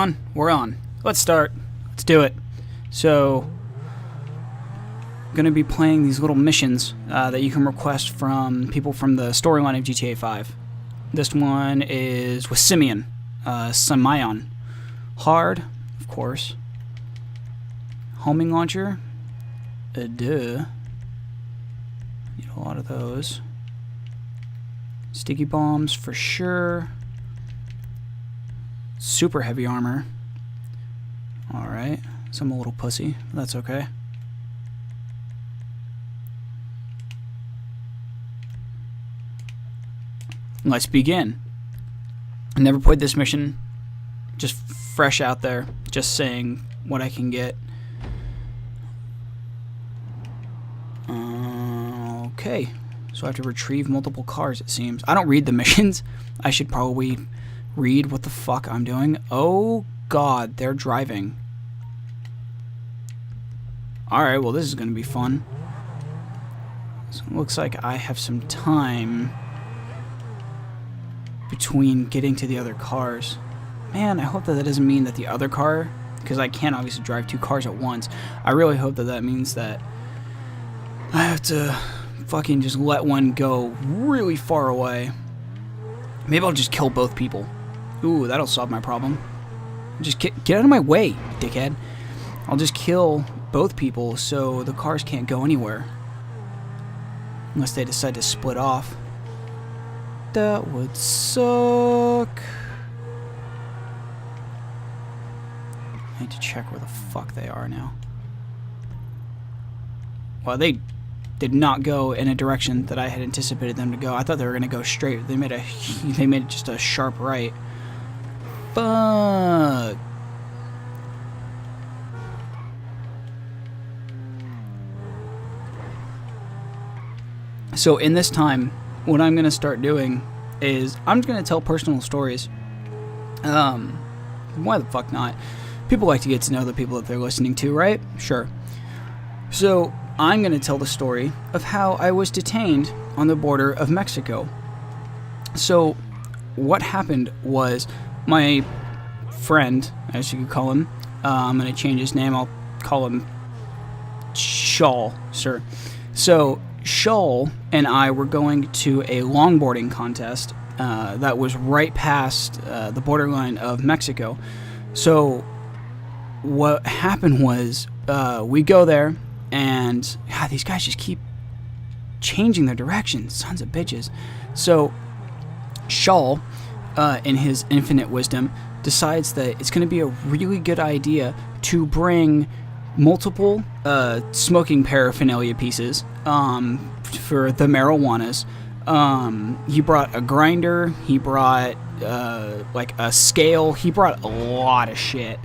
on? We're on. Let's start. Let's do it. So, I'm going to be playing these little missions that you can request from people from the storyline of GTA 5. This one is with Simeon. Simeon. Hard, of course. Homing launcher. Duh. Need a lot of those. Sticky bombs for sure. Super heavy armor. Alright. So I'm a little pussy. That's okay. Let's begin. I never played this mission. Just fresh out there. Just saying what I can get. Okay. So I have to retrieve multiple cars, it seems. I don't read the missions. I should probably read what the fuck I'm doing. Oh god, they're driving. Alright, well this is going to be fun. So it looks like I have some time between getting to the other cars. Man, I hope that that doesn't mean that the other car, because I can't obviously drive two cars at once. I really hope that that means that I have to fucking just let one go really far away. Maybe I'll just kill both people. Ooh, that'll solve my problem. Just get out of my way, dickhead. I'll just kill both people so the cars can't go anywhere. Unless they decide to split off. That would suck. I need to check where the fuck they are now. Well, they did not go in a direction that I had anticipated them to go. I thought they were going to go straight. They made just a sharp right. Fuck. So in this time, what I'm going to start doing is I'm just going to tell personal stories. Why the fuck not? People like to get to know the people that they're listening to, right? Sure. So I'm going to tell the story of how I was detained on the border of Mexico. So what happened was my friend, as you could call him, I'm going to change his name. I'll call him Shawl, sir. So Shawl and I were going to a longboarding contest that was right past the borderline of Mexico. So what happened was we go there, and God, these guys just keep changing their direction. Sons of bitches. So Shawl, in his infinite wisdom, decides that it's going to be a really good idea to bring multiple smoking paraphernalia pieces for the marijuanas. He brought a grinder, he brought like a scale, he brought a lot of shit.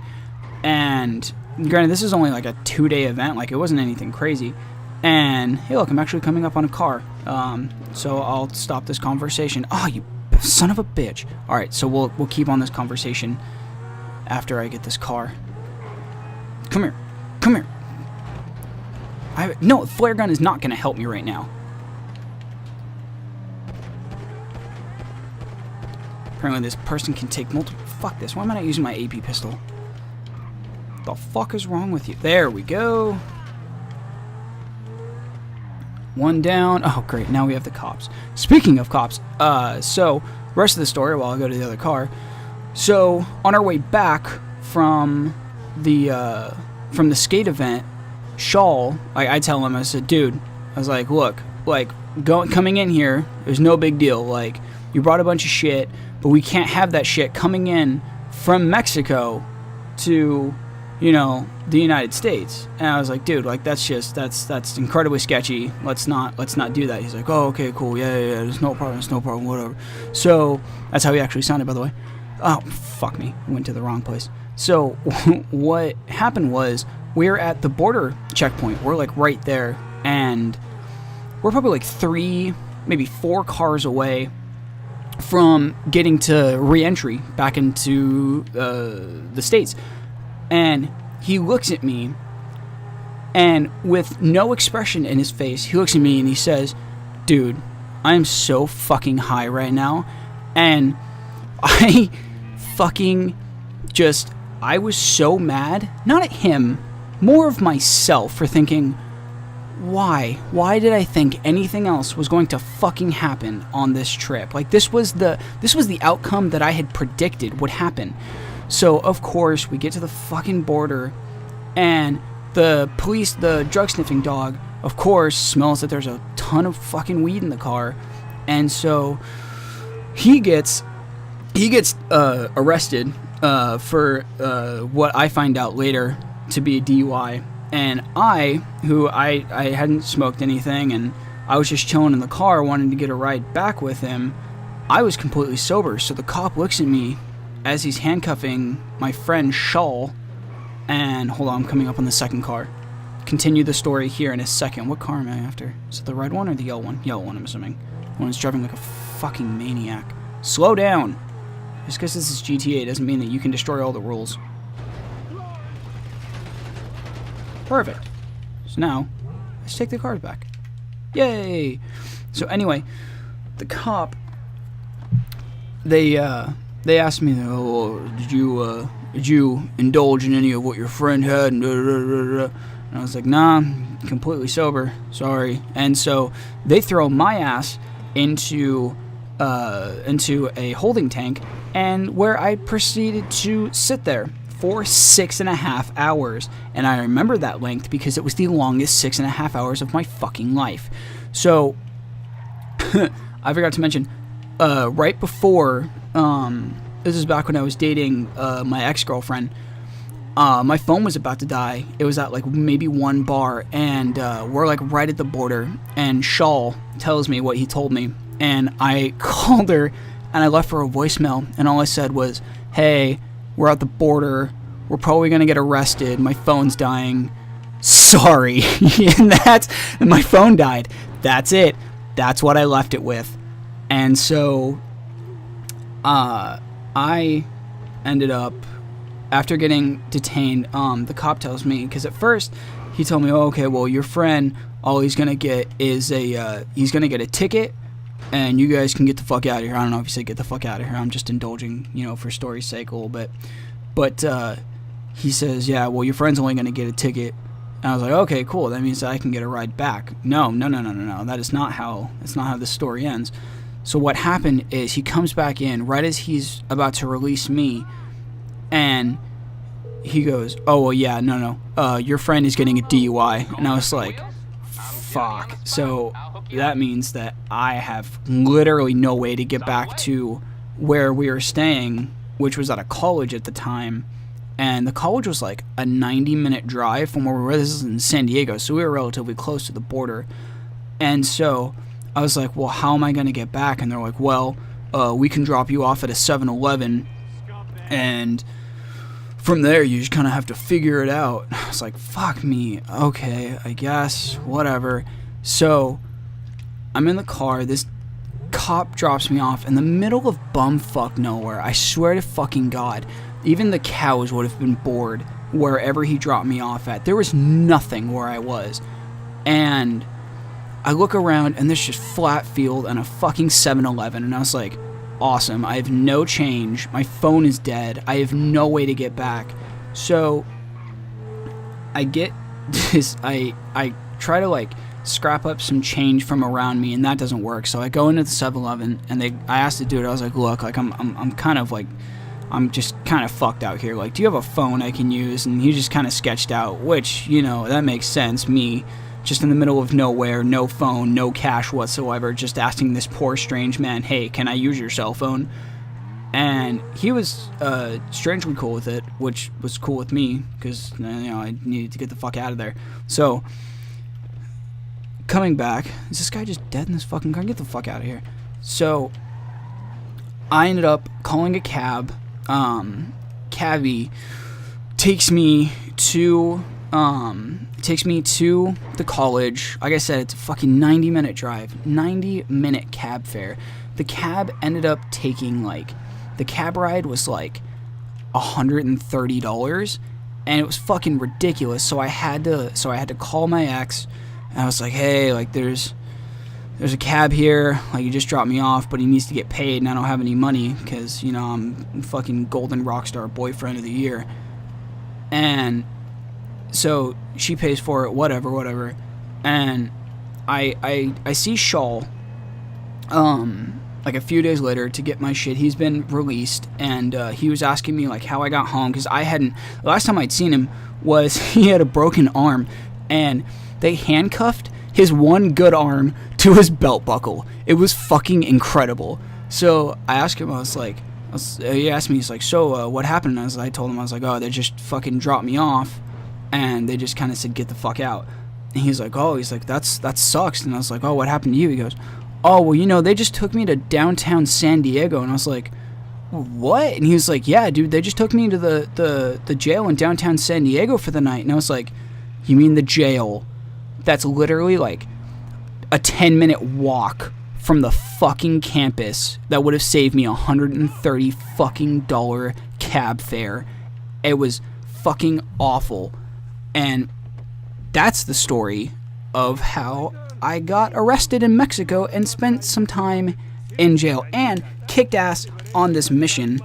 And granted, this is only like a 2-day event, like it wasn't anything crazy. And hey look, I'm actually coming up on a car, so I'll stop this conversation. Oh, you son of a bitch. Alright, so we'll keep on this conversation after I get this car. Come here. Come here. No, flare gun is not going to help me right now. Apparently this person can take multiple... Fuck this. Why am I not using my AP pistol? The fuck is wrong with you? There we go. One down. Oh, great. Now we have the cops. Speaking of cops, so, rest of the story while I go to the other car. So, on our way back from the skate event, Shawl, I tell him, I said, dude, I was like, look, like, coming in here, there's no big deal. Like, you brought a bunch of shit, but we can't have that shit coming in from Mexico to, you know, the United States. And I was like, dude, like, that's incredibly sketchy. Let's not do that. He's like, oh, okay, cool, yeah, there's no problem, whatever. So, that's how he actually sounded, by the way. Oh, fuck me, I went to the wrong place. So, what happened was, we're at the border checkpoint. We're like right there, and we're probably like 3, maybe 4 cars away from getting to re-entry back into the States. And he looks at me, and with no expression in his face, he looks at me and he says, dude, I'm so fucking high right now, and I fucking just I was so mad, not at him, more of myself for thinking, why? Why did I think anything else was going to fucking happen on this trip? Like, this was the outcome that I had predicted would happen. So, of course, we get to the fucking border, and the police, the drug-sniffing dog, of course, smells that there's a ton of fucking weed in the car, and so he gets arrested for what I find out later to be a DUI. And I hadn't smoked anything, and I was just chilling in the car wanting to get a ride back with him. I was completely sober, so the cop looks at me as he's handcuffing my friend Shawl, and hold on, I'm coming up on the second car. Continue the story here in a second. What car am I after? Is it the red one or the yellow one? Yellow one, I'm assuming. The one that's driving like a fucking maniac. Slow down! Just because this is GTA doesn't mean that you can destroy all the rules. Perfect. So now, let's take the cars back. Yay! So anyway, the cop, they asked me, oh, did you indulge in any of what your friend had? And I was like, nah, I'm completely sober. Sorry. And so they throw my ass into a holding tank, and where I proceeded to sit there for 6.5 hours. And I remember that length because it was the longest 6.5 hours of my fucking life. So, I forgot to mention, right before, this is back when I was dating my ex-girlfriend, my phone was about to die. It was at like maybe one bar, and we're like right at the border, and Shawl tells me what he told me, and I called her, and I left her a voicemail, and all I said was, hey, we're at the border, we're probably gonna get arrested, my phone's dying, sorry. And my phone died. That's it. That's what I left it with. And so I ended up, after getting detained, the cop tells me, because at first he told me, oh, okay, well, your friend, all he's gonna get is he's gonna get a ticket, and you guys can get the fuck out of here. I don't know if he said get the fuck out of here. I'm just indulging, for story's sake a little bit. But he says, yeah, well, your friend's only going to get a ticket. And I was like, okay, cool. That means that I can get a ride back. No. That is not how this story ends. So what happened is he comes back in right as he's about to release me, and he goes, oh, well, yeah, no. Your friend is getting a DUI. And I was like, fuck. So that means that I have literally no way to get back to where we were staying, which was at a college at the time. And the college was like a 90-minute drive from where we were. This is in San Diego, so we were relatively close to the border. And so I was like, well, how am I going to get back? And they're like, well, we can drop you off at a 7-Eleven, and from there you just kind of have to figure it out. I was like, fuck me. Okay, I guess, whatever. So I'm in the car. This cop drops me off in the middle of bumfuck nowhere. I swear to fucking God. Even the cows would have been bored wherever he dropped me off at. There was nothing where I was. And I look around, and there's just flat field and a fucking 7-Eleven. And I was like, awesome. I have no change. My phone is dead. I have no way to get back. So I get this. I try to like scrap up some change from around me, and that doesn't work. So I go into the 7-Eleven, and I asked the dude. I was like, look, like I'm kind of like, I'm just kind of fucked out here. Like, do you have a phone I can use? And he just kind of sketched out, which, that makes sense. Me, just in the middle of nowhere, no phone, no cash whatsoever, just asking this poor strange man, hey, can I use your cell phone? And he was strangely cool with it, which was cool with me, because, I needed to get the fuck out of there. So, coming back, is this guy just dead in this fucking car? Get the fuck out of here. So, I ended up calling a cab. Cabby takes me to the college. Like I said, it's a fucking 90-minute drive, 90-minute cab fare. The cab ended up taking the cab ride was like $130, and it was fucking ridiculous. So I had to call my ex, and I was like, hey, like there's a cab here, like he just dropped me off, but he needs to get paid, and I don't have any money, because, I'm fucking golden rockstar boyfriend of the year. And so she pays for it, whatever. And I see Shaw, like a few days later to get my shit. He's been released, and he was asking me like how I got home, because the last time I'd seen him was he had a broken arm, and they handcuffed his one good arm to his belt buckle. It was fucking incredible. So I asked him, he asked me, he's like, so what happened? And I told him, I was like, oh, they just fucking dropped me off, and they just kind of said, get the fuck out. And he's like, that sucks. And I was like, oh, what happened to you? He goes, oh, well, they just took me to downtown San Diego. And I was like, what? And he was like, yeah, dude, they just took me to the jail in downtown San Diego for the night. And I was like, you mean the jail that's literally like a 10-minute walk from the fucking campus that would have saved me $130 fucking cab fare? It was fucking awful. And that's the story of how I got arrested in Mexico and spent some time in jail and kicked ass on this mission.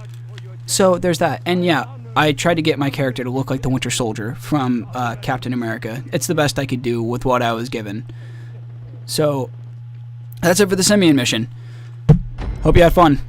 So there's that. And yeah, I tried to get my character to look like the Winter Soldier from Captain America. It's the best I could do with what I was given. So that's it for the Simeon mission. Hope you had fun.